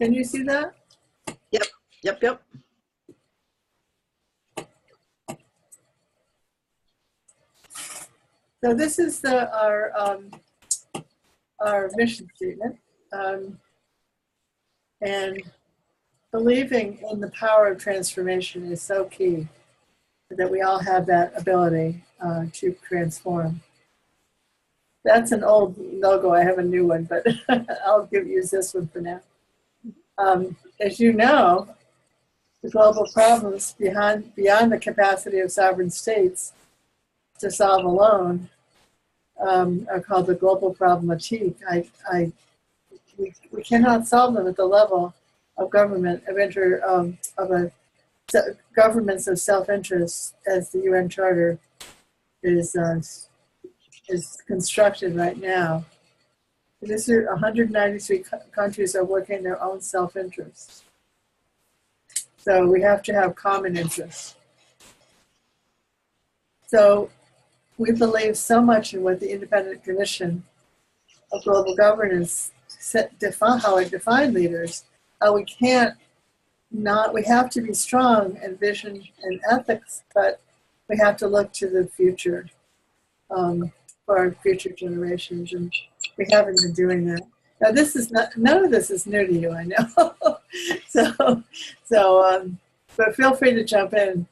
Can you see that? Yep, yep, yep. So this is our mission statement. And believing in the power of transformation is so key, that we all have that ability to transform. That's an old logo. I have a new one, but I'll use this one for now. As you know, the global problems beyond the capacity of sovereign states to solve alone are called the global problematique. We cannot solve them at the level of government, governments of self-interest, as the UN Charter is constructed right now. This is 193 countries are working in their own self-interest. So we have to have common interests. So we believe so much in what the Independent Commission of Global Governance how it defined leaders. We have to be strong in vision and ethics, but we have to look to the future for our future generations, and we haven't been doing that. Now, none of this is new to you, I know. But feel free to jump in.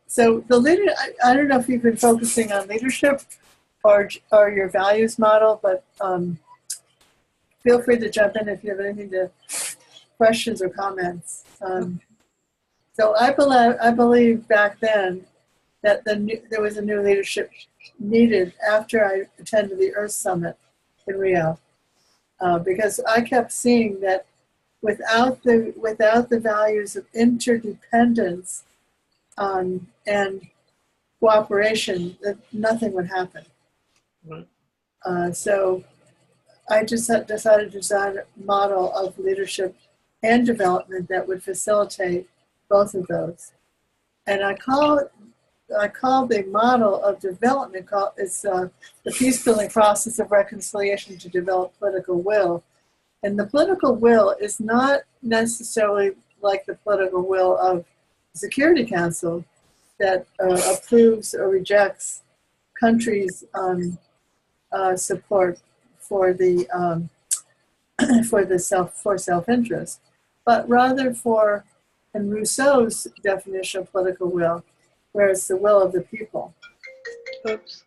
So the leader, I don't know if you've been focusing on leadership or your values model, but feel free to jump in if you have questions or comments. So I believe back then that there was a new leadership needed after I attended the Earth Summit in Rio, because I kept seeing that without the values of interdependence and cooperation, that nothing would happen. Right. So I just decided to design a model of leadership and development that would facilitate both of those. And I call the model of development the peace-building process of reconciliation to develop political will. And the political will is not necessarily like the political will of the Security Council that approves or rejects countries' support for self-interest, but rather in Rousseau's definition of political will, where it's the will of the people. Oops.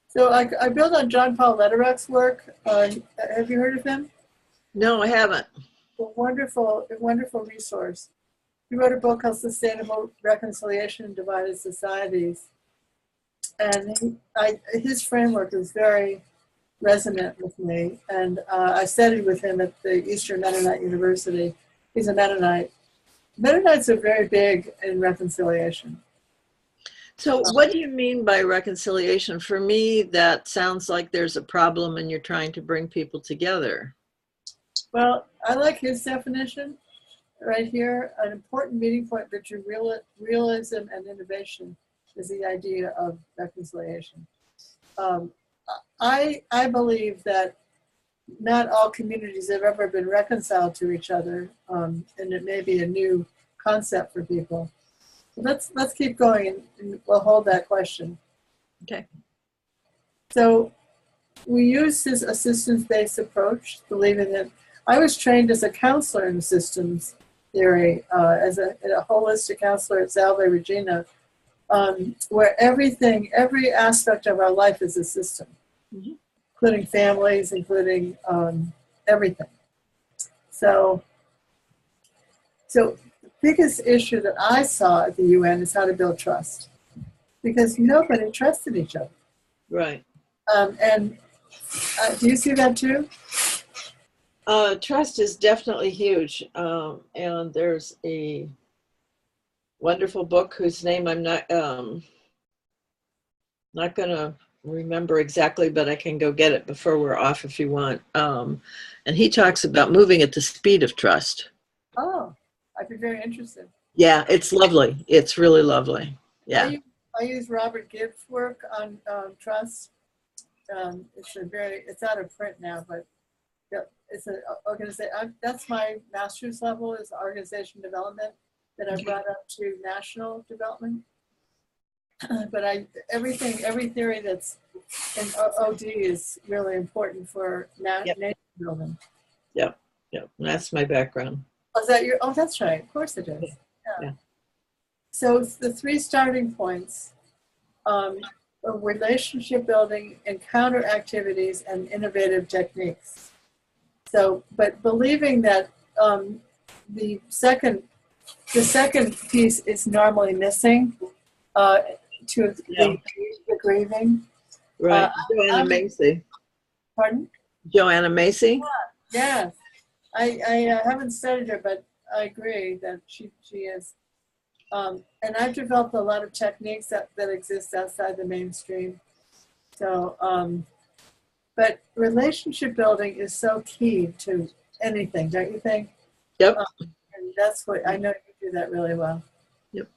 So I built on John Paul Lederach's work. Have you heard of him? No, I haven't. A wonderful resource. He wrote a book called Sustainable Reconciliation in Divided Societies. And his framework is very resonant with me. And I studied with him at the Eastern Mennonite University. He's a Mennonite. Mennonites are very big in reconciliation. So what do you mean by reconciliation? For me, that sounds like there's a problem and you're trying to bring people together. Well, I like his definition right here. An important meeting point between realism and innovation is the idea of reconciliation. I believe that not all communities have ever been reconciled to each other, and it may be a new concept for people. So let's keep going, and we'll hold that question. Okay. So we use this systems-based approach, believing that I was trained as a counselor in systems theory, as a holistic counselor at Salve Regina, where every aspect of our life is a system, mm-hmm. including families, including everything. So the biggest issue that I saw at the UN is how to build trust, because nobody trusted each other. Right. And do you see that too? Trust is definitely huge. And there's a wonderful book whose name I'm not going to remember exactly, but I can go get it before we're off if you want. And he talks about moving at the speed of trust. Oh, I'd be very interested. Yeah, it's lovely. It's really lovely. Yeah. I use Robert Gibbs' work on trust it's out of print now, but it's an organization. That's my master's level is organization development that I brought up to national development. But every theory that's in OD is really important for nation building. Yep. That's my background. Oh, is that your? Oh, that's right. Of course it is. Yeah. So the 3 starting points: relationship building, encounter activities, and innovative techniques. So, but believing that the second piece is normally missing to the grieving. Right. Joanna Macy. Pardon? Joanna Macy? Yeah. I haven't studied her, but I agree that she is. And I've developed a lot of techniques that exist outside the mainstream. So, but relationship building is so key to anything, don't you think? Yep. And that's what I know you do that really well. Yep.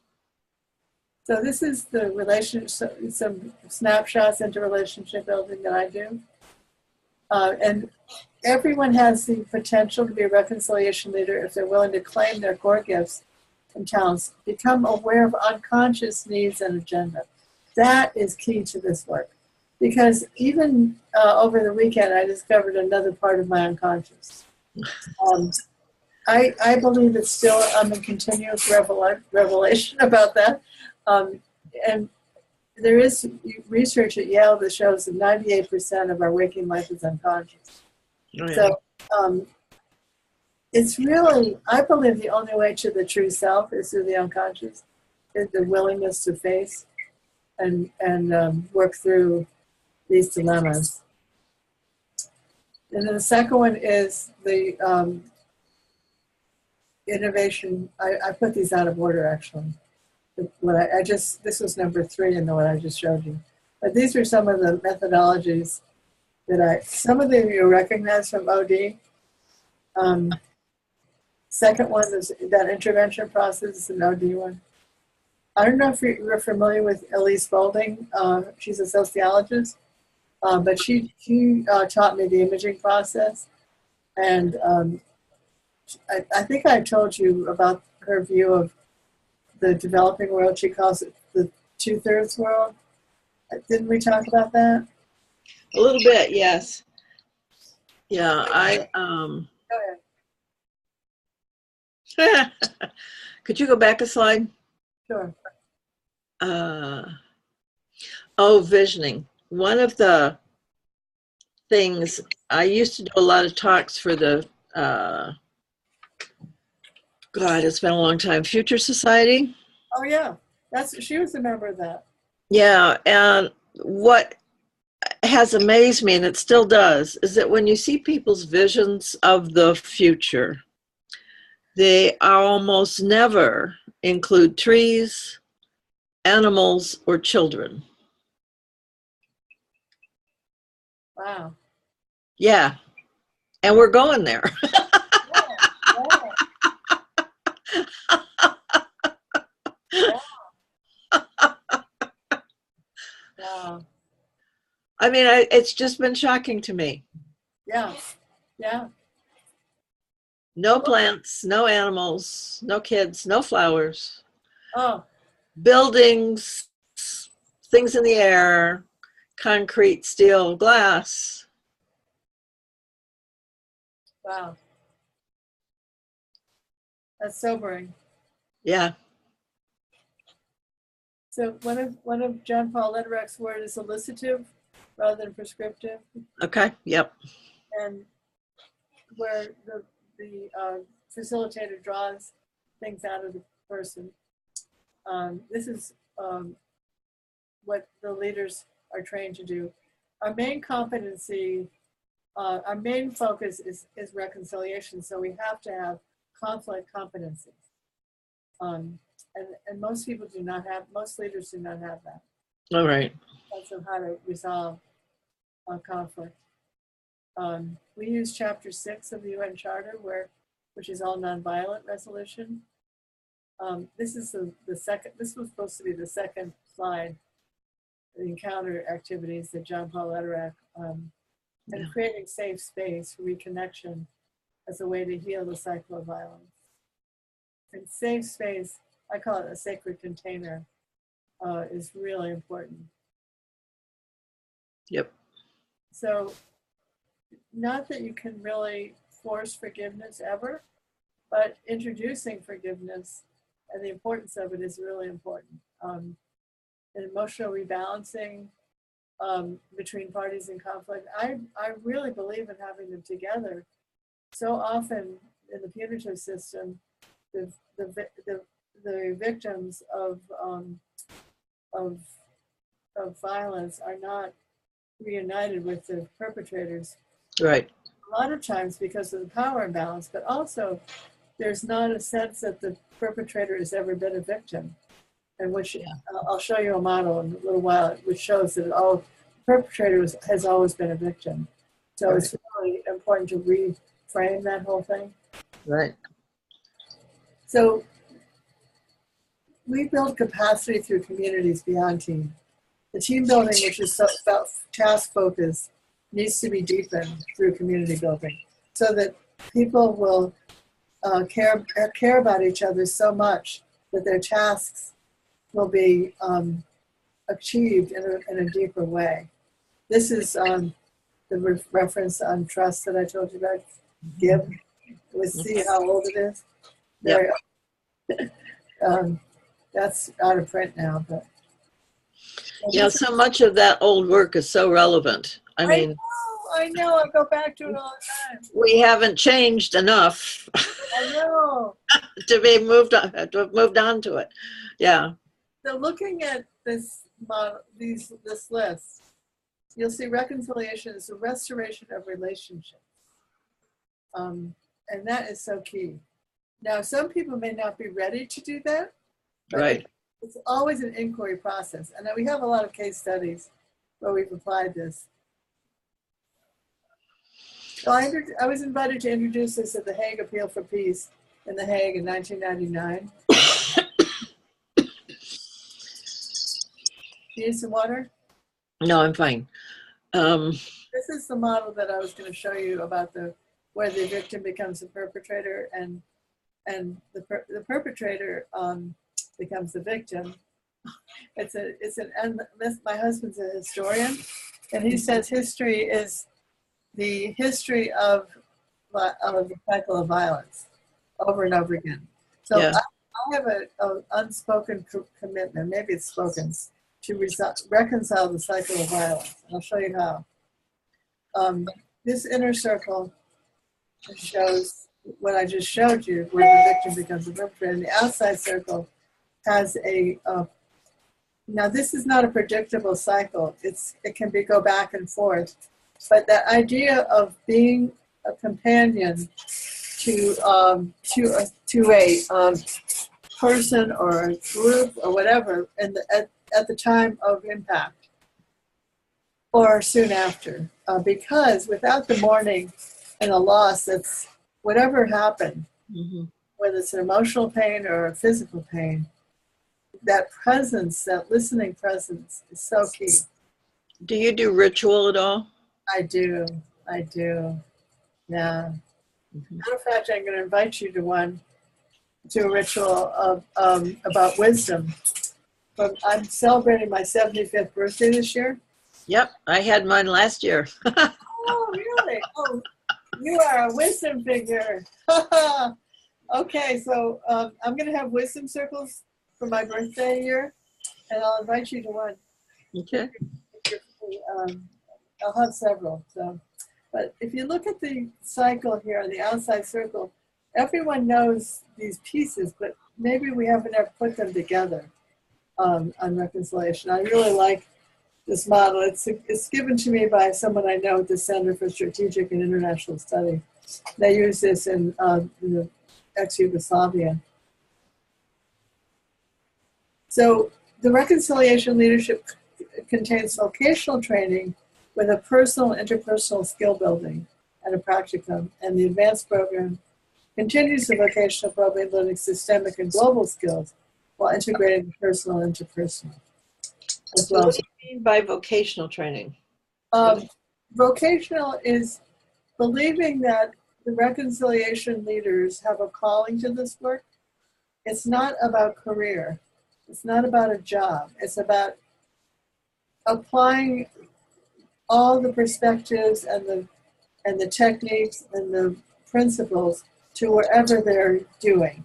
So this is the relationship, some snapshots into relationship building that I do. And everyone has the potential to be a reconciliation leader if they're willing to claim their core gifts and talents, become aware of unconscious needs and agenda. That is key to this work. Because even over the weekend, I discovered another part of my unconscious. I believe it's still, I'm in continuous revelation about that. And there is research at Yale that shows that 98% of our waking life is unconscious. Oh, yeah. So it's really, I believe the only way to the true self is through the unconscious, is the willingness to face and work through these dilemmas. And then the second one is the innovation. I put these out of order, actually. This was number 3 in what I just showed you. But these are some of the methodologies that some of them you recognize from OD. Second one is that intervention process is an OD one. I don't know if you're familiar with Elise Boulding. She's a sociologist, but she taught me the imaging process. And I think I told you about her view of the developing world. She calls it the 2/3 world. Didn't we talk about that? A little bit, yes. Yeah, Go ahead. Could you go back a slide? Sure. Visioning. One of the things, I used to do a lot of talks for the, God, it's been a long time, Future Society. Oh yeah, she was a member of that. Yeah, and what has amazed me, and it still does, is that when you see people's visions of the future, they almost never include trees, animals, or children. Wow. Yeah, and we're going there. Wow. I mean, it's just been shocking to me. Yeah. Yeah. No plants, no animals, no kids, no flowers. Oh. Buildings, things in the air, concrete, steel, glass. Wow. That's sobering. Yeah. So one of John Paul Lederach's word is elicitive rather than prescriptive. Okay. Yep. And where the facilitator draws things out of the person. This is what the leaders are trained to do. Our main competency, our main focus is reconciliation. So we have to have conflict competencies. And most people do not have, most leaders do not have that. All right. That's of how to resolve conflict. We use chapter 6 of the UN Charter, which is all nonviolent resolution. This is the second, this was supposed to be the second slide. encounter activities that John Paul Lederach, and Yeah. creating safe space for reconnection as a way to heal the cycle of violence. And safe space, I call it a sacred container, is really important. Yep. So, not that you can really force forgiveness ever, but introducing forgiveness and the importance of it is really important. And emotional rebalancing between parties in conflict, I really believe in having them together. So often in the punitive system, the victims of violence are not reunited with the perpetrators. Right. A lot of times because of the power imbalance, but also there's not a sense that the perpetrator has ever been a victim. And which I'll show you a model in a little while, which shows that the perpetrator has always been a victim. So Right. it's really important to reframe that whole thing. Right. So we build capacity through communities beyond team. The team building, which is about task focus, needs to be deepened through community building so that people will care about each other so much that their tasks will be achieved in a deeper way. This is the reference on trust that I told you about. Give. Let's see how old it is. Yep. That's out of print now, but Yeah, so much of that old work is so relevant. I mean, I know. I go back to it all the time. we haven't changed enough I know. to be moved on, to have moved on to it. Yeah. So looking at this model, this list, you'll see reconciliation is the restoration of relationships. And that is so key. Now, some people may not be ready to do that. But Right. it's always an inquiry process. And we have a lot of case studies where we've applied this. So I was invited to introduce this at the Hague Appeal for Peace in The Hague in 1999. Do you need some water? No, I'm fine. This is the model that I was going to show you about where the victim becomes the perpetrator and the perpetrator becomes the victim. My husband's a historian, and he says history is the history of the cycle of violence over and over again. So Yeah. I have an unspoken commitment, maybe it's spoken, to reconcile the cycle of violence. And I'll show you how. This inner circle shows what I just showed you, where the victim becomes the perpetrator. And the outside circle has now this is not a predictable cycle. It can go back and forth. But that idea of being a companion to a person or a group or whatever at the time of impact or soon after. Because without the mourning and the loss, that's whatever happened, whether it's an emotional pain or a physical pain, that presence, that listening presence is so key. Do you do ritual at all? I do. Yeah. Matter of fact, I'm going to invite you to a ritual about wisdom. I'm celebrating my 75th birthday this year. Yep, I had mine last year. Oh, really? Oh, you are a wisdom figure. Okay, so I'm going to have wisdom circles for my birthday year, and I'll invite you to one. Okay. I'll have several. So, but if you look at the cycle here, the outside circle, everyone knows these pieces, but maybe we haven't ever put them together on reconciliation. I really like this model. It's given to me by someone I know at the Center for Strategic and International Study. They use this in the ex-Yugoslavia. So the reconciliation leadership contains vocational training with a personal interpersonal skill building and a practicum, and the advanced program continues the vocational program building systemic and global skills while integrating personal and interpersonal. as So well. what do you mean by vocational training? Vocational is believing that the reconciliation leaders have a calling to this work. It's not about career. It's not about a job. It's about applying all the perspectives and the techniques and the principles to wherever they're doing.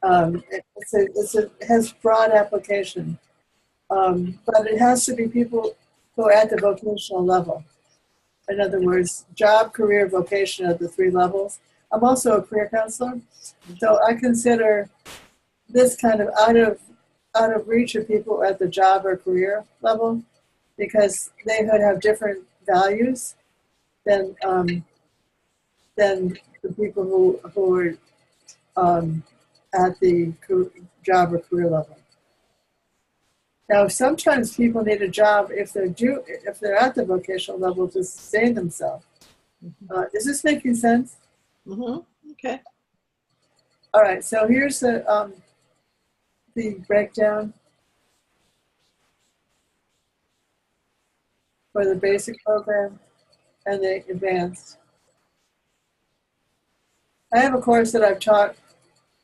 It has broad application, but it has to be people who are at the vocational level. In other words, job, career, vocation are the three levels. I'm also a career counselor, so I consider this kind of out of reach of people at the job or career level, because they would have different values than the people who are at the job or career level. Now, sometimes people need a job if they're at the vocational level to sustain themselves. Is this making sense? Mm-hmm. Okay. All right. So here's the breakdown for the basic program and the advanced. I have a course that I've taught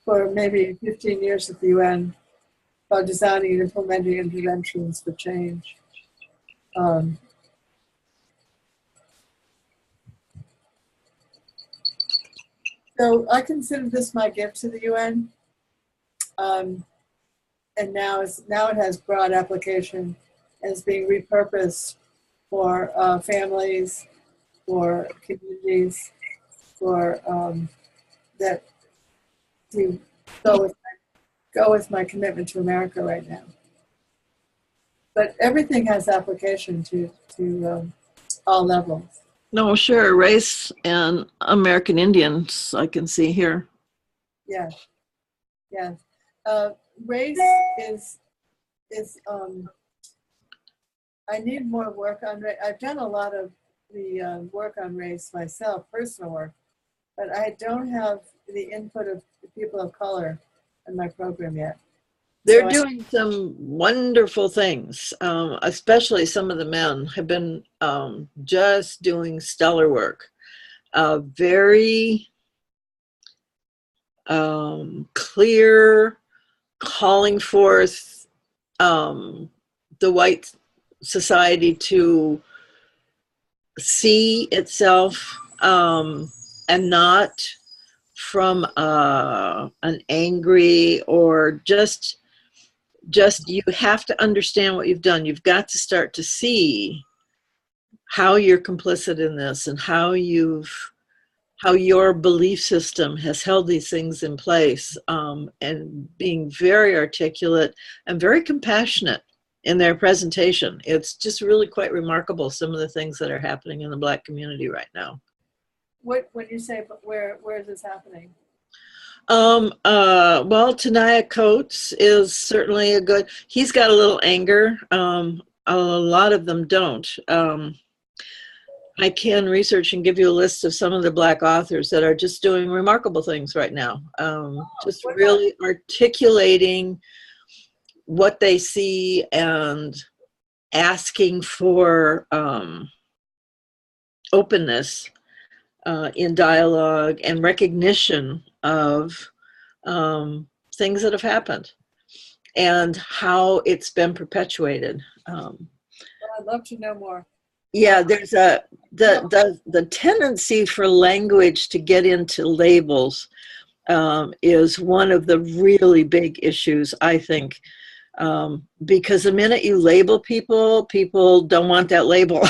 for maybe 15 years at the UN about designing and implementing interventions for change. So I consider this my gift to the UN, and now it has broad application and is being repurposed for families, for communities, for that to go with my commitment to America right now. But everything has application to all levels. No, sure. Race and American Indians, I can see here. Yeah, yeah. Race is I need more work on race. I've done a lot of the work on race myself, personal work, but I don't have the input of the people of color in my program yet. They're doing some wonderful things, especially some of the men have been just doing stellar work. Very clear, calling forth the white society to see itself and not from an angry or just you have to understand what you've done. You've got to start to see how you're complicit in this and how your belief system has held these things in place, and being very articulate and very compassionate in their presentation. It's just really quite remarkable, some of the things that are happening in the Black community right now. When you say, but where is this happening? Well, Tanaya Coates is certainly a good, he's got a little anger. A lot of them don't. I can research and give you a list of some of the Black authors that are just doing remarkable things right now. Just really articulating what they see and asking for openness in dialogue and recognition of things that have happened and how it's been perpetuated. Well, I'd love to know more. Yeah, there's the tendency for language to get into labels is one of the really big issues, I think, because the minute you label people, people don't want that label.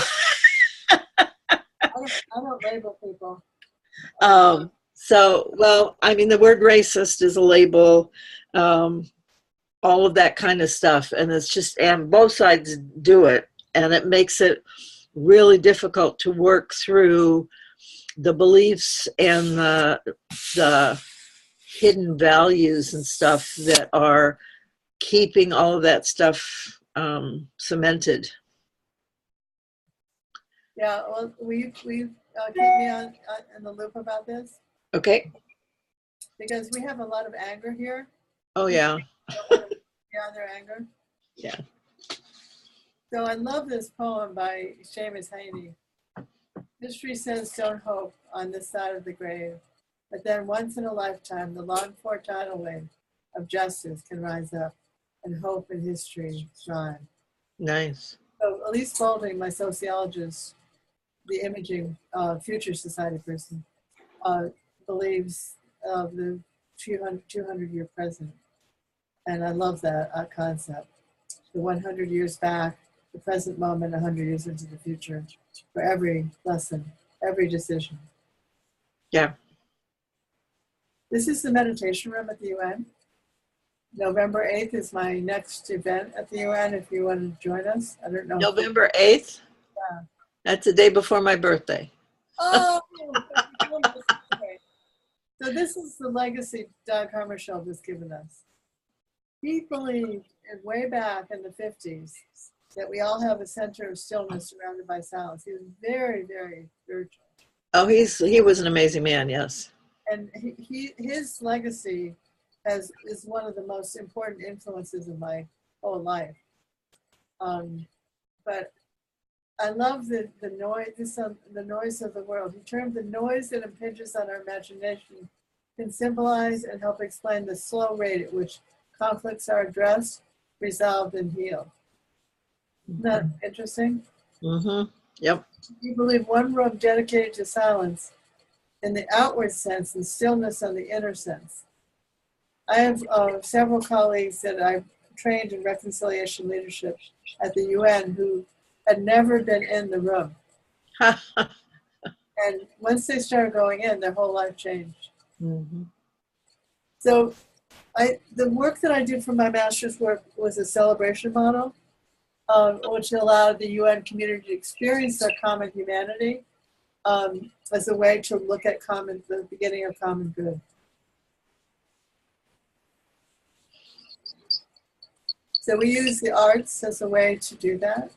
I don't label people. So, well, I mean, the word racist is a label, all of that kind of stuff. And it's just, and both sides do it. And it makes it really difficult to work through the beliefs and the hidden values and stuff that are keeping all of that stuff cemented. Yeah, well, will you keep me on in the loop about this? Okay. Because we have a lot of anger here. Oh, yeah. Yeah, their anger. Yeah. So I love this poem by Seamus Heaney. History says don't hope on this side of the grave, but then once in a lifetime, the longed-for tidal wave of justice can rise up, and hope and history shine. Nice. So Elise Boulding, my sociologist, the imaging future society person, believes of the 200-year present. And I love that concept. The 100 years back, the present moment, 100 years into the future, for every lesson, every decision. Yeah. This is the meditation room at the UN. November 8th is my next event at the UN if you want to join us. I don't know. November 8th? Yeah. That's the day before my birthday. Oh, so this is the legacy Dag Hammarskjöld has given us. He believed way back in the 50s that we all have a center of stillness surrounded by silence. He was very, very spiritual. Oh, he was an amazing man, yes. And his legacy is one of the most important influences of my whole life. But I love the noise of the world. He termed the noise that impinges on our imagination can symbolize and help explain the slow rate at which conflicts are addressed, resolved, and healed. Isn't that interesting? Mm-hmm. Yep. You believe one room dedicated to silence in the outward sense and stillness on the inner sense. I have several colleagues that I've trained in reconciliation leadership at the UN who had never been in the room. And once they started going in, their whole life changed. Mm-hmm. So the work that I did for my master's work was a celebration model, which allowed the UN community to experience their common humanity as a way to look at the beginning of common good. So we use the arts as a way to do that.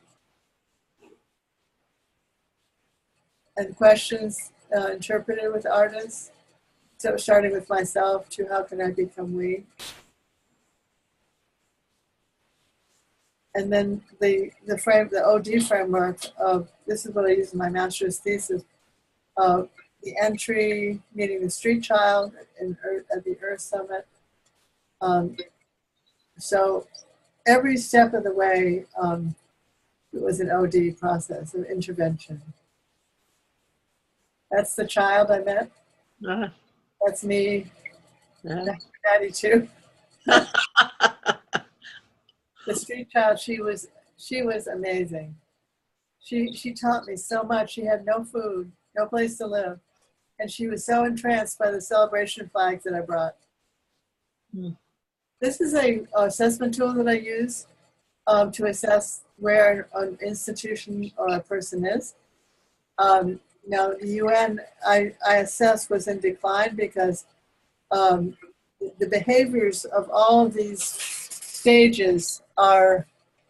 And questions interpreted with artists. So starting with myself to how can I become we? And then the OD framework of, this is what I use in my master's thesis, of the entry, meeting the street child at the Earth Summit. So every step of the way, it was an OD process of intervention. That's the child I met. Uh-huh. That's me. Uh-huh. Daddy too. The street child, she was amazing. She taught me so much. She had no food, no place to live. And she was so entranced by the celebration flags that I brought. Mm. This is a assessment tool that I use to assess where an institution or a person is. Now, the UN, I assessed was in decline because the behaviors of all of these stages are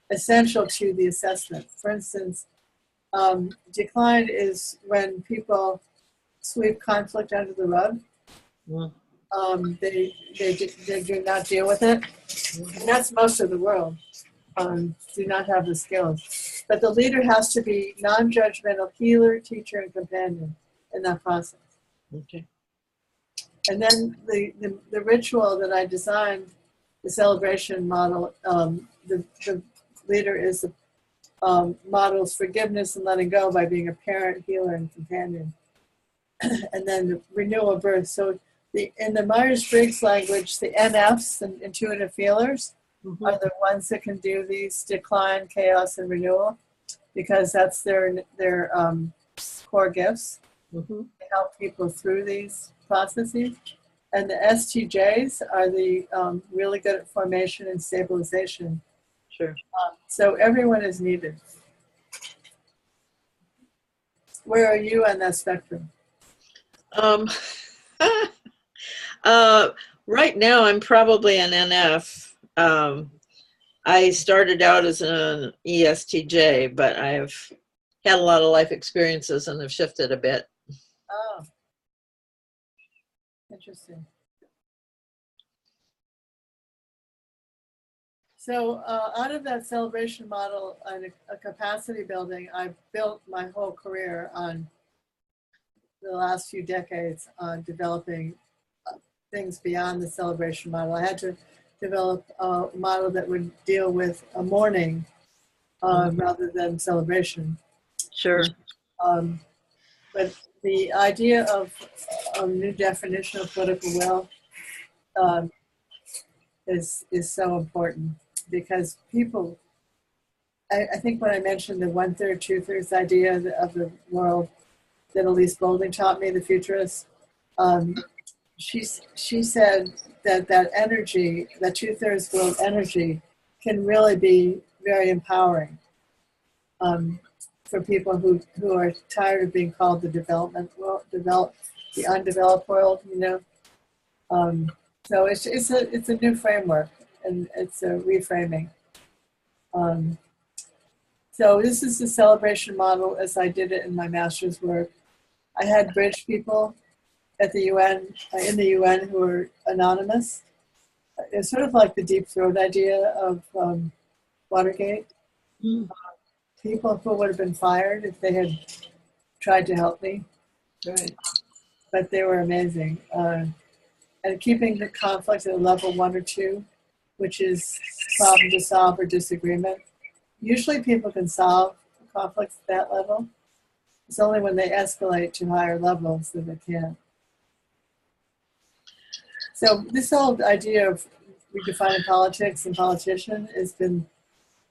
essential to the assessment. For instance, decline is when people sweep conflict under the rug. Mm. They do not deal with it. And that's most of the world. Do not have the skills. But the leader has to be non-judgmental healer, teacher, and companion in that process. Okay. And then the ritual that I designed, the celebration model, the leader is models forgiveness and letting go by being a parent, healer, and companion. And then the renewal of birth. So in the Myers-Briggs language, the NFs, and intuitive feelers, Mm-hmm. are the ones that can do these decline, chaos, and renewal, because that's their core gifts. Mm-hmm. To help people through these processes. And the STJs are the really good at formation and stabilization. Sure. So everyone is needed. Where are you on that spectrum? Right now, I'm probably an NF. I started out as an ESTJ, but I've had a lot of life experiences and have shifted a bit. Oh, interesting. So out of that celebration model and a capacity building, I built my whole career on the last few decades on developing things beyond the celebration model. I had to develop a model that would deal with a mourning rather than celebration. Sure. But the idea of a new definition of political will is so important because people, I think when I mentioned the 1/3, 2/3 idea of the world that Elise Boulding taught me, the futurist, she said that energy, that 2/3 world energy, can really be very empowering for people who are tired of being called the development world, the undeveloped world, you know. So it's a new framework and it's a reframing. So this is the celebration model as I did it in my master's work. I had bridge people at the UN, in the UN, who were anonymous. It's sort of like the deep throat idea of Watergate. People who would have been fired if they had tried to help me. Right. But they were amazing. And keeping the conflict at a level 1 or 2, which is problem to solve or disagreement. Usually people can solve conflicts at that level. It's only when they escalate to higher levels that they can't. So this whole idea of redefining politics and politician has been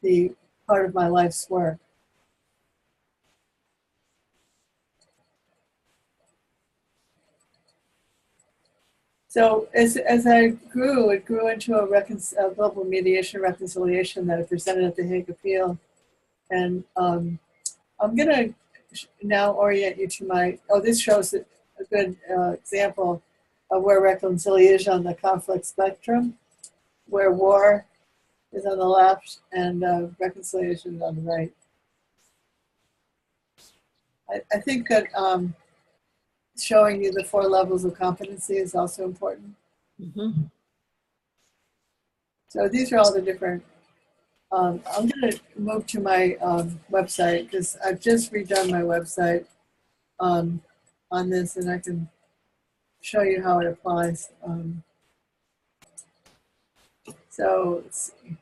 the part of my life's work. So as I grew, it grew into a global mediation reconciliation that I presented at the Hague Appeal. And I'm going to now orient you to my, this shows a good example of where reconciliation on the conflict spectrum, where war is on the left and reconciliation is on the right. I think that showing you the 4 levels of competency is also important. Mm-hmm. So these are all the different, I'm going to move to my website because I've just redone my website on this and I can show you how it applies. So let's see.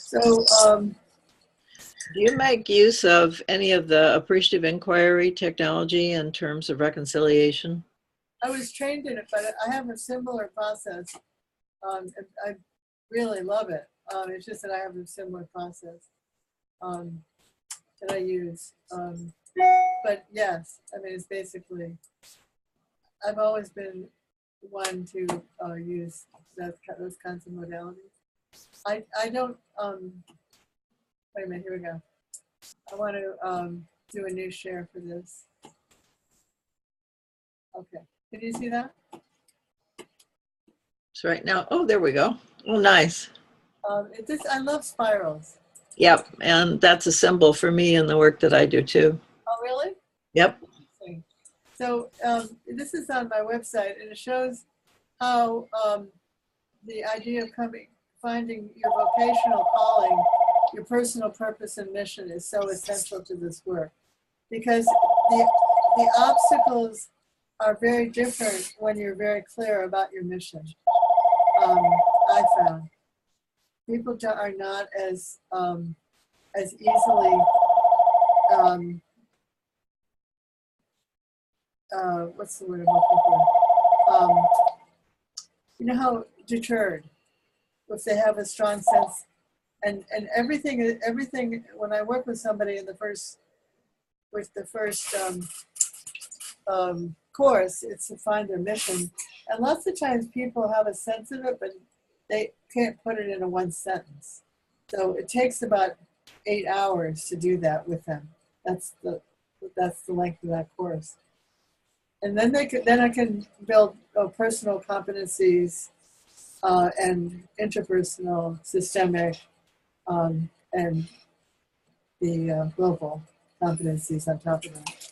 So do you make use of any of the appreciative inquiry technology in terms of reconciliation? I was trained in it, but I have a similar process. I really love it. It's just that I have a similar process that I use. But yes, I mean, it's basically, I've always been one to use those kinds of modalities. I don't, wait a minute, here we go. I want to do a new share for this. Okay, can you see that? So right now, oh, there we go. Oh, nice. I love spirals. Yep, and that's a symbol for me in the work that I do too. Oh, really? Yep. So this is on my website, and it shows how the idea of finding your vocational calling, your personal purpose and mission is so essential to this work, because the obstacles are very different when you're very clear about your mission. I found people are not as easily what's the word I'm looking for? You know how deterred if they have a strong sense, and everything. When I work with somebody in the first course, it's to find their mission, and lots of times people have a sense of it, but they can't put it into one sentence. So it takes about 8 hours to do that with them. That's the length of that course. And then I can build personal competencies and interpersonal, systemic, and the global competencies on top of that.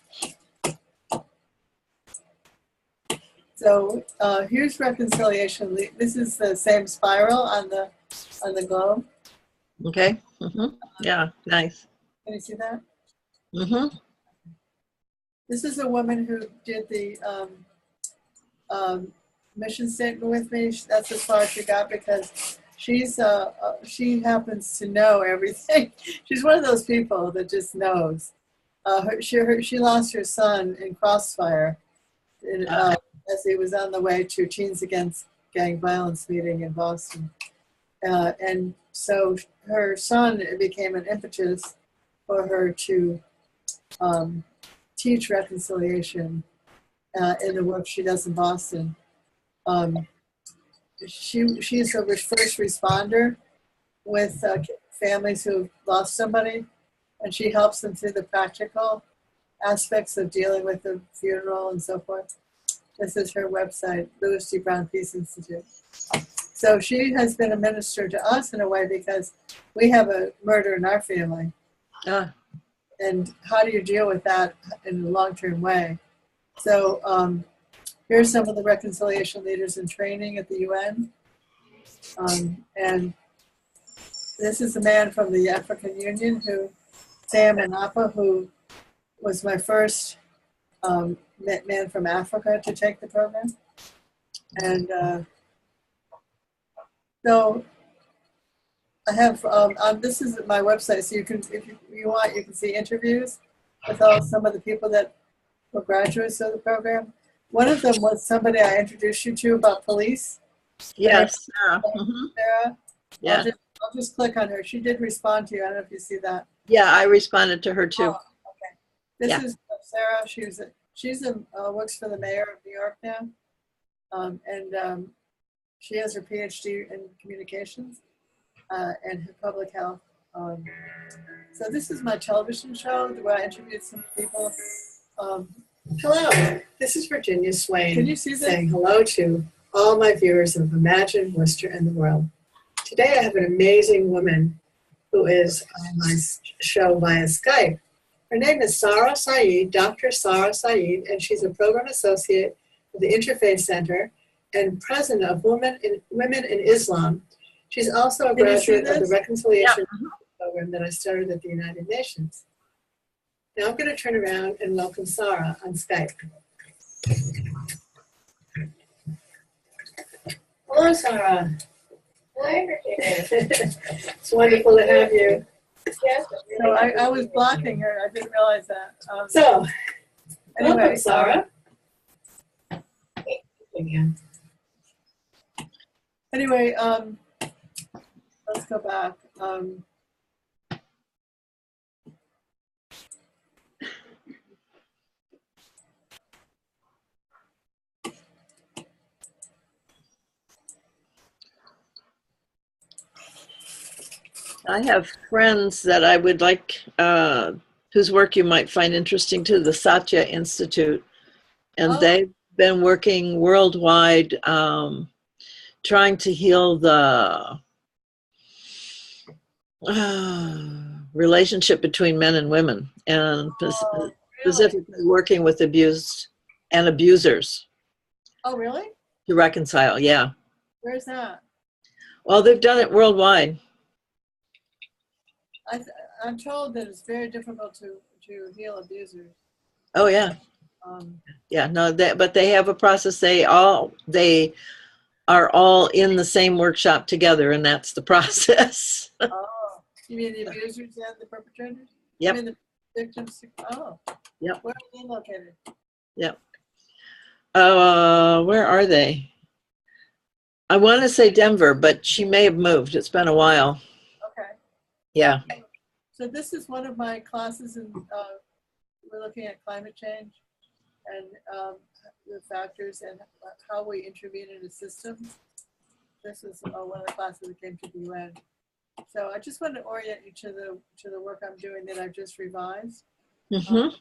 So here's reconciliation. This is the same spiral on the globe. Okay. Yeah, nice. Can you see that? Mm-hmm. This is a woman who did the mission statement with me. That's as far as she got because she happens to know everything. She's one of those people that just knows. She lost her son in crossfire as he was on the way to Teens Against Gang Violence meeting in Boston. And so her son became an impetus for her to teach reconciliation in the work she does in Boston. She's a first responder with families who've lost somebody, and she helps them through the practical aspects of dealing with the funeral and so forth. This is her website, Louis D. Brown Peace Institute. So she has been a minister to us in a way because we have a murder in our family. And how do you deal with that in a long-term way? So here's some of the reconciliation leaders in training at the UN. And this is a man from the African Union, Sam Anapa, who was my first man from Africa to take the program. And so I have, this is my website, so you can, if you want, you can see interviews with some of the people that were graduates of the program. One of them was somebody I introduced you to about police. Yes. Sarah. Yeah. I'll just click on her. She did respond to you. I don't know if you see that. Yeah, I responded to her too. Oh, okay. This is Sarah. She's works for the mayor of New York now. And she has her PhD in communications and public health. So this is my television show where I interviewed some people. Hello, this is Virginia Swain. Can you see this? Saying hello to all my viewers of Imagine, Worcester, and the World. Today I have an amazing woman who is on my show via Skype. Her name is Sarah Saeed, Dr. Sarah Saeed, and she's a program associate of the Interfaith Center and president of Women in Islam. She's also a graduate of the Reconciliation program that I started at the United Nations. Now I'm going to turn around and welcome Sarah on Skype. Hello, Sarah. Hi, Virginia. It's wonderful to have you. Yes. So I was blocking her. I didn't realize that. So, Anyway, welcome, Sarah. Again. Anyway, let's go back. I have friends that I would like, whose work you might find interesting too, the Satya Institute. And they've been working worldwide, trying to heal the relationship between men and women, and specifically working with abused and abusers. Oh, really? To reconcile, yeah. Where's that? Well, they've done it worldwide. I'm told that it's very difficult to heal abusers. Oh, yeah. Yeah, no, but they have a process. They are all in the same workshop together, and that's the process. Oh, you mean the abusers and the perpetrators? Yep. I mean the victims? Oh. Yep. Where are they located? Yep. Where are they? I want to say Denver, but she may have moved. It's been a while. Okay. Yeah. So this is one of my classes, and we're looking at climate change and the factors and how we intervene in the system. This is one of the classes that came to the UN. So I just want to orient you to the work I'm doing that I've just revised. Mm-hmm.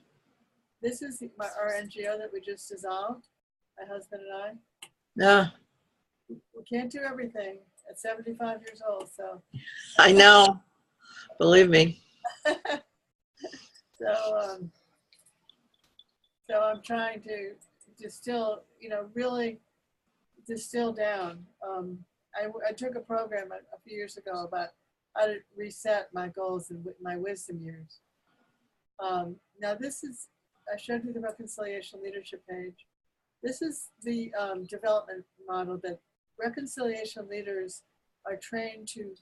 This is our NGO that we just dissolved, my husband and I. Yeah. We can't do everything at 75 years old, so. I know. Believe me. So I'm trying to distill, really distill down. I took a program a few years ago about how to reset my goals and my wisdom years. Now I showed you the reconciliation leadership page. This is the development model that reconciliation leaders are trained to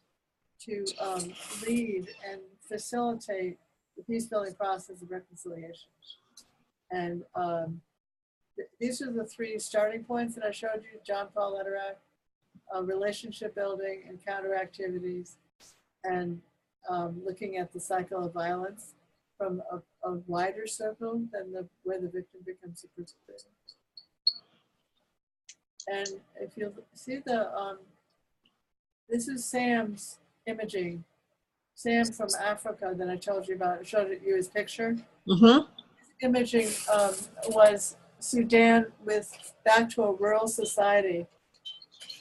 lead and facilitate the peace building process of reconciliation. And these are the 3 starting points that I showed you, John Paul Lederach, relationship building, encounter activities, and looking at the cycle of violence from a wider circle than where the victim becomes the perpetrator. And if you see this is Sam's imaging. Sam from Africa that I told you about, I showed you his picture. Mm-hmm. Imaging was Sudan back to a rural society,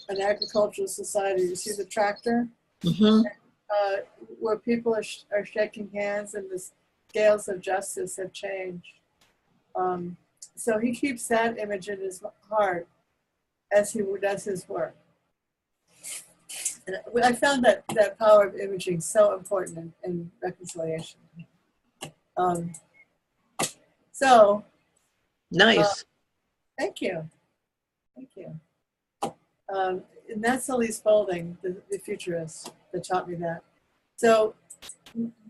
an agricultural society. You see the tractor? Mm-hmm. Where people are shaking hands and the scales of justice have changed. So he keeps that image in his heart as he does his work. And I found that power of imaging so important in reconciliation. So, Nice. thank you. Thank you. And that's Elise Spaulding, the futurist, that taught me that. So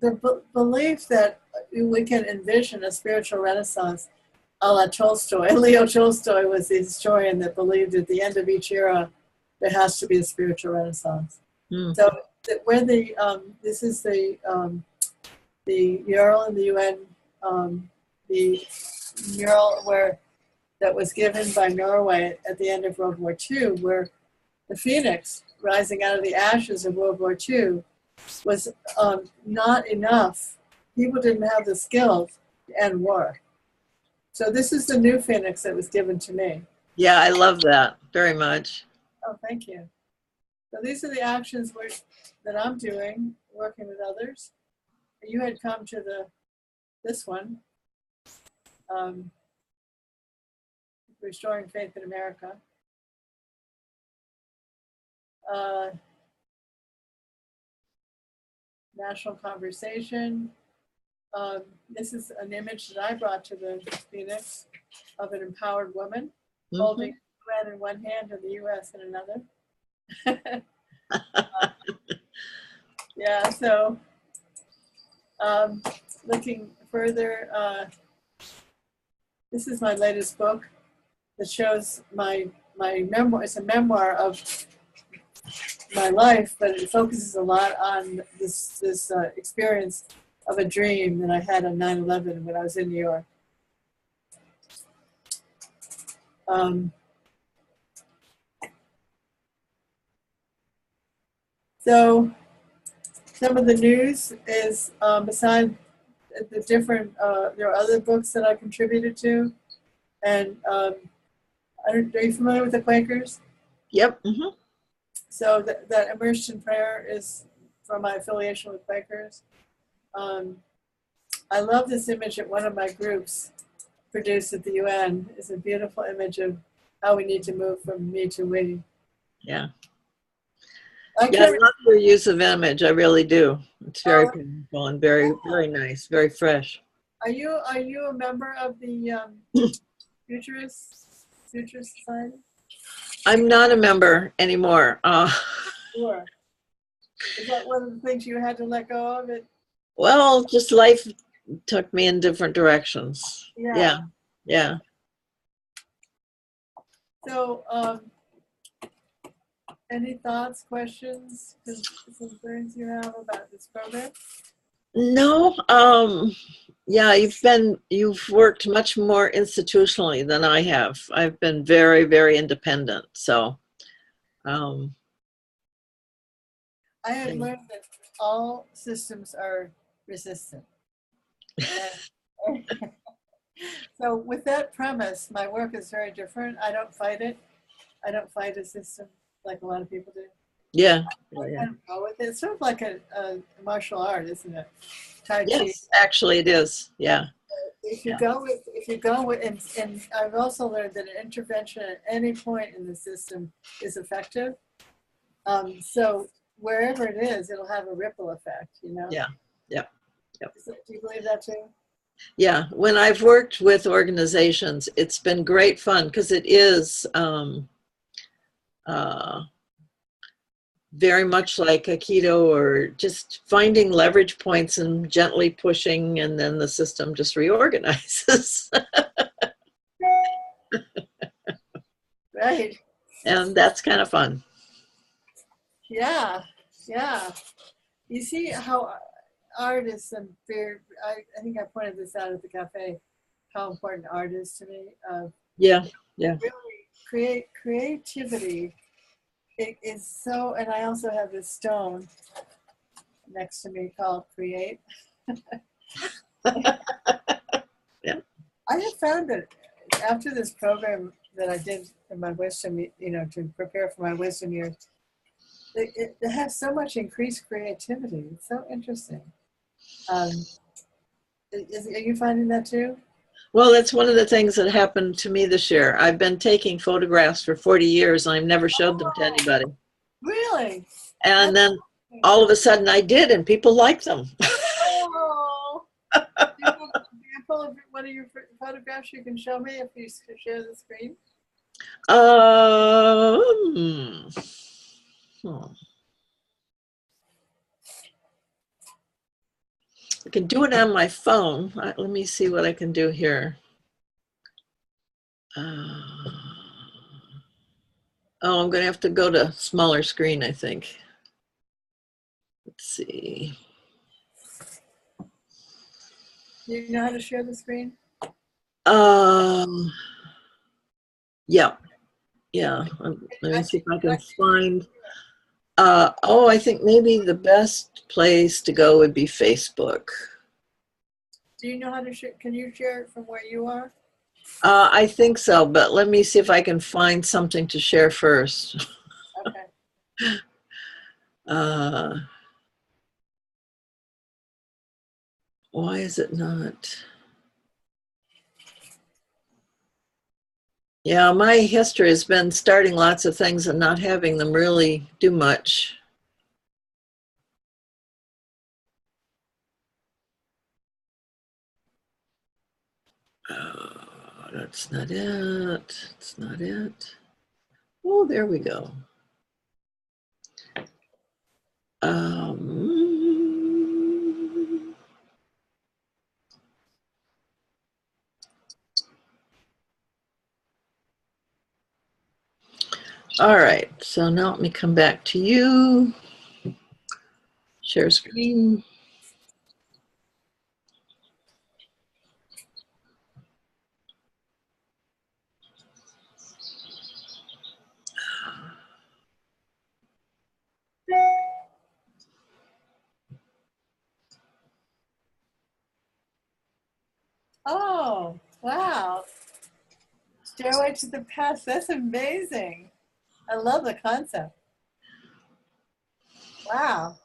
the belief that we can envision a spiritual renaissance a la Tolstoy. Leo Tolstoy was the historian that believed at the end of each era there has to be a spiritual renaissance. Mm. So where this is the mural in the UN, the mural that was given by Norway at the end of World War II, where the phoenix rising out of the ashes of World War II was not enough. People didn't have the skills to end war. So this is the new phoenix that was given to me. Yeah, I love that very much. Oh, thank you. So these are the actions that I'm doing, working with others. You had come to this one, Restoring Faith in America. National Conversation. This is an image that I brought to the Phoenix of an empowered woman holding UN in one hand and the US in another. Yeah, so looking further, this is my latest book that shows my memoir. It's a memoir of my life, but it focuses a lot on this experience of a dream that I had on 9/11 when I was in New York. So some of the news is besides the different, there are other books that I contributed to, and are you familiar with the Quakers? Yep. Mm-hmm. So that Immersed in Prayer is from my affiliation with Quakers. I love this image that one of my groups produced at the UN. It's a beautiful image of how we need to move from me to we. Yeah. I I can't love your use of image. I really do. It's very powerful and very, very nice, very fresh. Are you a member of the Futurist Society? I'm not a member anymore. Sure. Is that one of the things you had to let go of? It. Well, just life took me in different directions. Yeah. Yeah. So, any thoughts, questions, concerns you have about this program? No. Yeah, you've worked much more institutionally than I have. I've been very, very independent. So, I have learned that all systems are resistant. So with that premise, my work is very different. I don't fight it. I don't fight a system like a lot of people do. yeah. I kind of go with it. It's sort of like a martial art, isn't it? Tai Chi. Yes, actually it is. Yeah. if you go with, and I've also learned that an intervention at any point in the system is effective. So wherever it is, it'll have a ripple effect, you know? Yeah. Yep. Do you believe that too? Yeah, when I've worked with organizations, it's been great fun because it is very much like Aikido, or just finding leverage points and gently pushing, and then the system just reorganizes. Right. And that's kind of fun. Yeah. Yeah. You see how artists and I think I pointed this out at the cafe, how important art is to me. Yeah. Really creativity. It is so, and I also have this stone next to me called Create. Yeah. I have found that after this program that I did in my wisdom, you know, to prepare for my wisdom years, it has so much increased creativity. It's so interesting. Are you finding that too? Well, that's one of the things that happened to me this year. I've been taking photographs for 40 years and I've never showed them to anybody. Really? And then all of a sudden I did, and people liked them. Oh. Do you have an example of one of your photographs you can show me if you share the screen? I can do it on my phone. Let me see what I can do here. Oh, I'm going to have to go to smaller screen, I think. Let's see. Do you know how to share the screen? Yeah. Let me see if I can find. I think maybe the best place to go would be Facebook. Do you know how to share? Can you share it from where you are? I think so, but let me see if I can find something to share first. Okay. Why is it not? Yeah, my history has been starting lots of things and not having them really do much. That's not it. That's not it. Oh, there we go. All right, so now let me come back to you. Share screen. Oh, wow. Stairway to the Past. That's amazing. I love the concept. Wow.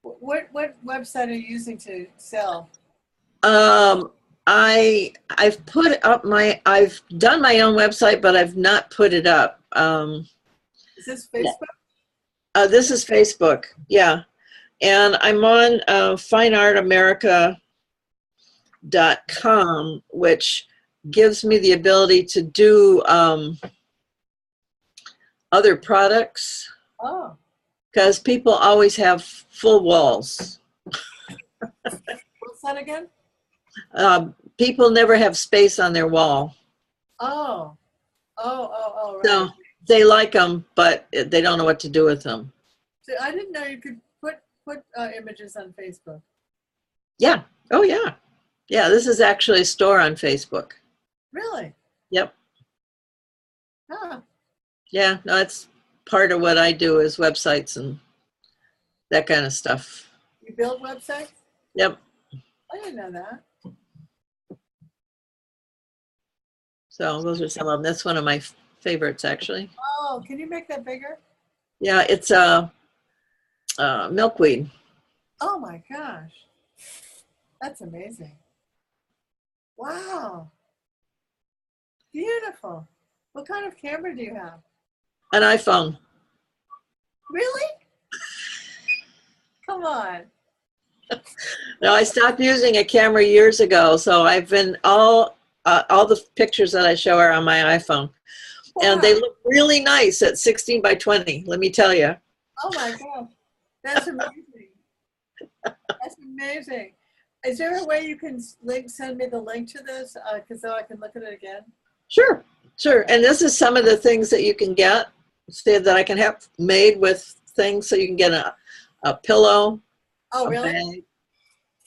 What website are you using to sell? I've put up I've done my own website, but I've not put it up. Is this Facebook? This is Facebook, yeah. And I'm on fineartamerica.com, which gives me the ability to do other products, Oh, because people always have full walls. what's that again? People never have space on their wall. Oh, right. So they like them, but they don't know what to do with them. So I didn't know you could put images on Facebook. Yeah. Oh, yeah. Yeah, this is actually a store on Facebook. Really? Yep. Huh. Yeah, no, it's part of what I do is websites and that kind of stuff. You build websites? Yep. I didn't know that. So those are some of them. That's one of my favorites, actually. Oh, can you make that bigger? Yeah, it's milkweed. Oh my gosh. That's amazing. Wow. Beautiful. What kind of camera do you have? An iPhone. Really? Come on. No, I stopped using a camera years ago, so I've been all the pictures that I show are on my iPhone, and they Wow. look really nice at 16 by 20. Let me tell you. Oh my gosh. That's amazing. That's amazing. Is there a way you can send me the link to this? Because so I can look at it again. Sure, sure. And this is some of the things that you can get, say that I can have made with things, so you can get a pillow, Oh, a really? bag,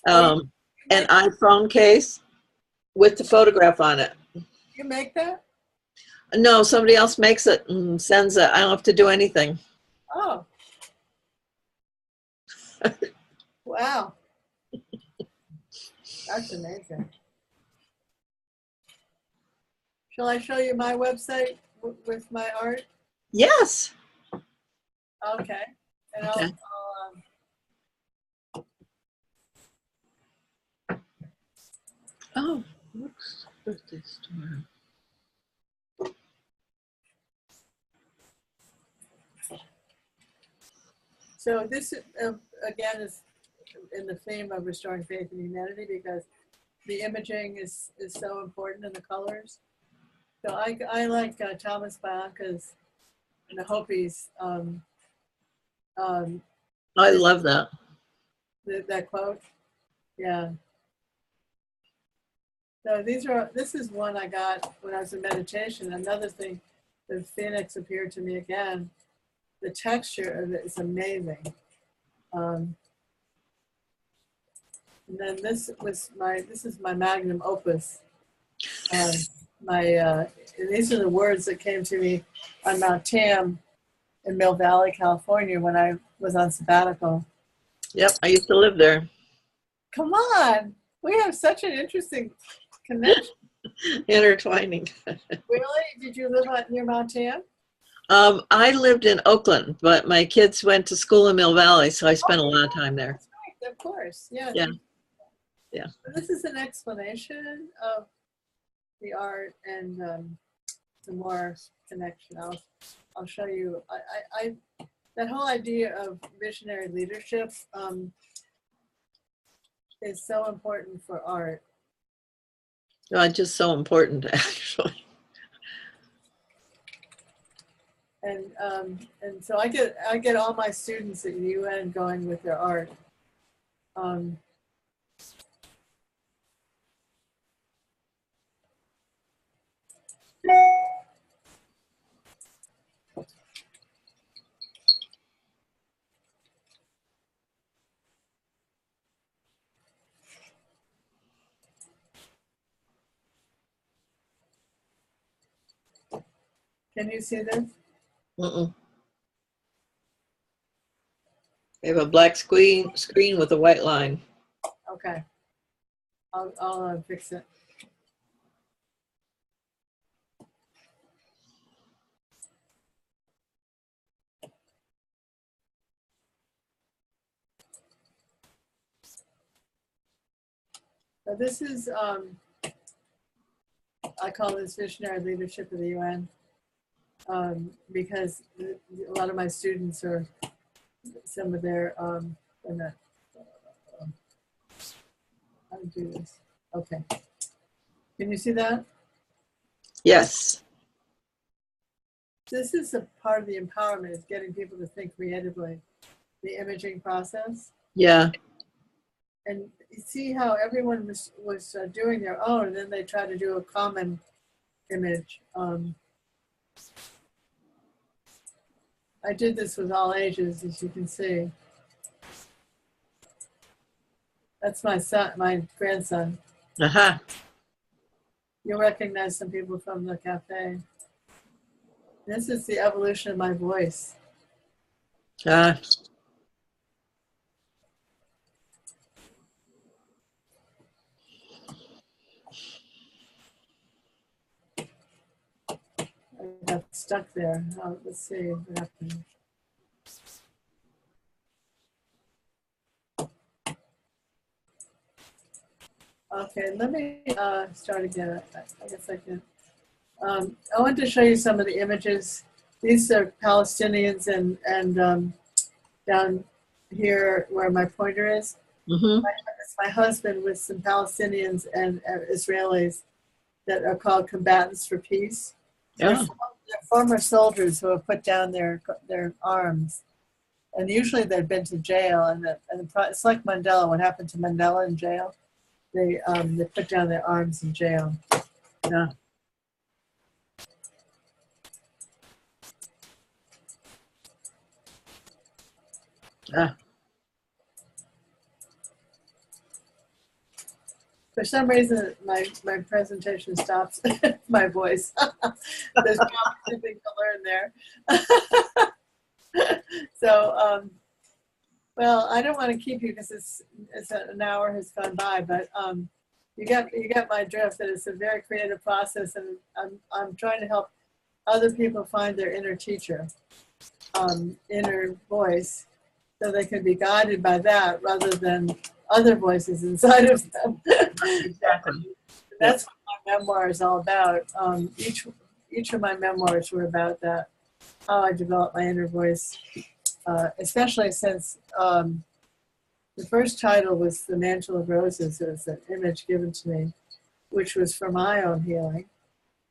Oh, an iPhone case with the photograph on it. you make that? No, somebody else makes it and sends it. I don't have to do anything. Oh. Wow. That's amazing. Shall I show you my website with my art? Yes. Okay. And Okay. Oh, whoops. Birthday storm. So this, again, is in the theme of restoring faith in humanity, because the imaging is so important, and the colors. So I like Thomas Bianca's and the Hopis, I love that. that quote. Yeah. So this is one I got when I was in meditation. Another thing, the Phoenix appeared to me again. The texture of it is amazing. And then this is my magnum opus. And these are the words that came to me on Mount Tam in Mill Valley, California, when I was on sabbatical. Yep, I used to live there. Come on, we have such an interesting connection. Intertwining. Really? Did you live near Mount Tam? I lived in Oakland, but my kids went to school in Mill Valley, so I spent a lot of time there. That's right, of course. Yeah. Yeah. Yeah. So this is an explanation of the art and the more connection. I'll show you. I that whole idea of visionary leadership is so important for art. Just so important, actually. And so I get all my students at UN going with their art. Can you see this? Mm-mm. They have a black screen with a white line. Okay. I'll fix it. So this is, I call this visionary leadership of the UN, because a lot of my students are, some of their, how to do this? Okay. Can you see that? Yes. This is a part of the empowerment, is getting people to think creatively, the imaging process. Yeah. And you see how everyone was doing their own, and then they try to do a common image. I did this with all ages, as you can see. That's my son, my grandson. Uh-huh. You'll recognize some people from the cafe. This is the evolution of my voice. Ah. I got stuck there. Oh, let's see what happened. Okay, let me start again. I guess I can. I want to show you some of the images. These are Palestinians and down here where my pointer is. Mm-hmm. It's my husband with some Palestinians and Israelis that are called Combatants for Peace. Yeah. They're former soldiers who have put down their arms. And usually they've been to jail. And it's like Mandela. What happened to Mandela in jail? They put down their arms in jail. Yeah. Ah, For some reason, my presentation stops my voice. There's probably something to learn there. So, well, I don't want to keep you because it's an hour has gone by, but you get my drift that it's a very creative process, and I'm trying to help other people find their inner teacher, inner voice, so they can be guided by that rather than other voices inside of them. exactly. That's what my memoir is all about. Each of my memoirs were about that, how I developed my inner voice, especially since the first title was The Mantle of Roses. It was an image given to me, which was for my own healing.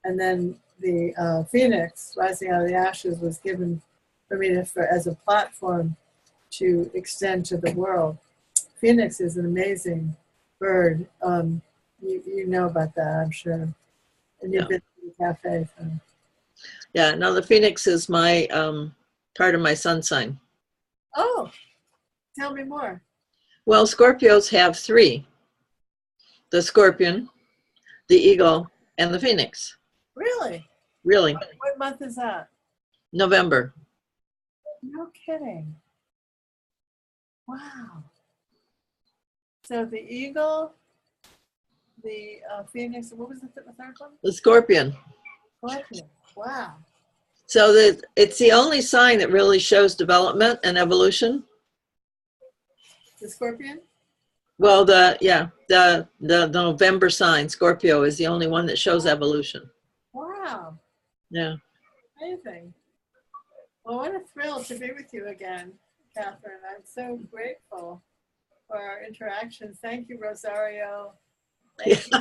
And then the Phoenix, Rising Out of the Ashes, was given for me as a platform to extend to the world. Phoenix is an amazing bird. You know about that, I'm sure. And you've Yeah. been to the cafe. So. Yeah. Now the Phoenix is my part of my sun sign. Oh, tell me more. Well, Scorpios have three: the Scorpion, the Eagle, and the Phoenix. Really? Really, What month is that? November. No kidding. Wow. So the eagle, the phoenix, what was the third one? The Scorpion. Scorpion. Wow. So it's the only sign that really shows development and evolution. The scorpion? Well, the November sign, Scorpio, is the only one that shows evolution. Wow. Yeah. Amazing. Well, what a thrill to be with you again, Catherine. I'm so grateful for our interactions. Thank you, Rosario. Thank you.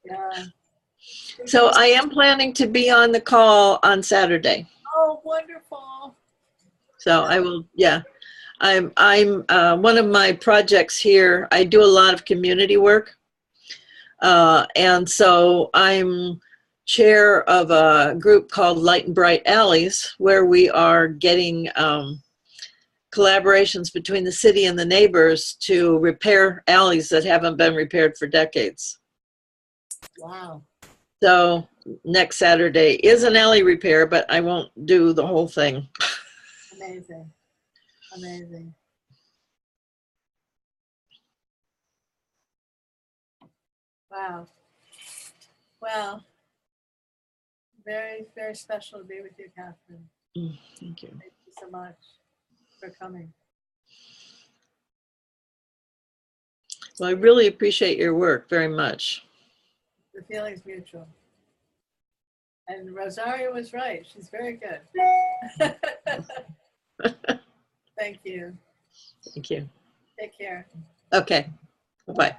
Yeah. So I am planning to be on the call on Saturday. Oh, wonderful. So I will, yeah. I'm one of my projects here. I do a lot of community work. And so I'm chair of a group called Light and Bright Alleys, where we are getting collaborations between the city and the neighbors to repair alleys that haven't been repaired for decades. Wow. So next Saturday is an alley repair, but I won't do the whole thing. Amazing. Amazing. Wow. Well, very, very special to be with you, Catherine. Thank you. Thank you so much for coming. Well, I really appreciate your work very much. The feeling's mutual. And Rosario was right. She's very good. Thank you. Thank you. Take care. Okay. Bye-bye.